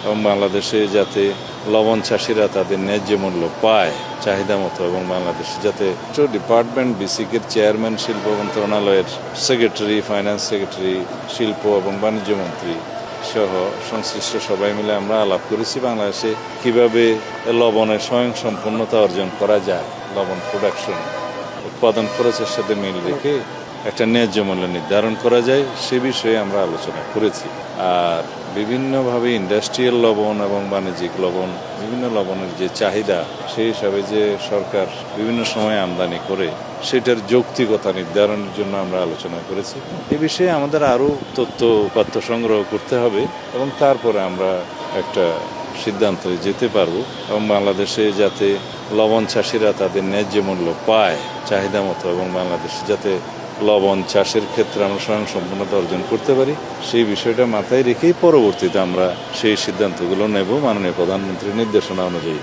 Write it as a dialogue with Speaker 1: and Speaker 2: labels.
Speaker 1: এবং বাংলাদেশে যাতে লবণ চাষিরা তাদের ন্যায্য মূল্য পায় চাহিদা মতো, এবং বাংলাদেশে যাতে ডিপার্টমেন্ট বিসিকের চেয়ারম্যান, শিল্প মন্ত্রণালয়ের সেক্রেটারি, ফাইন্যান্স সেক্রেটারি, শিল্প এবং বাণিজ্য মন্ত্রী সহ সংশ্লিষ্ট সবাই মিলে আমরা আলাপ করেছি বাংলাদেশে কিভাবে লবণের স্বয়ংসম্পূর্ণতা অর্জন করা যায়, লবণ প্রোডাকশন উৎপাদন খরচের সাথে মিল রেখে একটা ন্যায্য মূল্য নির্ধারণ করা যায়, সে বিষয়ে আমরা আলোচনা করেছি। আর বিভিন্নভাবে ইন্ডাস্ট্রিয়াল লবণ এবং বাণিজ্যিক লবণ, বিভিন্ন লবণের যে চাহিদা, সেই হিসাবে যে সরকার বিভিন্ন সময় আমদানি করে সেটার যৌক্তিকতা নির্ধারণের জন্য আমরা আলোচনা করেছি। এ বিষয়ে আমাদের আরও তথ্য উপাত্ত সংগ্রহ করতে হবে এবং তারপরে আমরা একটা সিদ্ধান্তে যেতে পারবো, এবং বাংলাদেশে যাতে লবণ চাষিরা তাদের ন্যায্য মূল্য পায় চাহিদা মতো, এবং বাংলাদেশে যাতে লবণ চাষের ক্ষেত্রে আমরা স্বয়ংসম্পূর্ণতা অর্জন করতে পারি, সেই বিষয়টা মাথায় রেখেই পরবর্তীতে আমরা সেই সিদ্ধান্তগুলো নেব মাননীয় প্রধানমন্ত্রীর নির্দেশনা অনুযায়ী।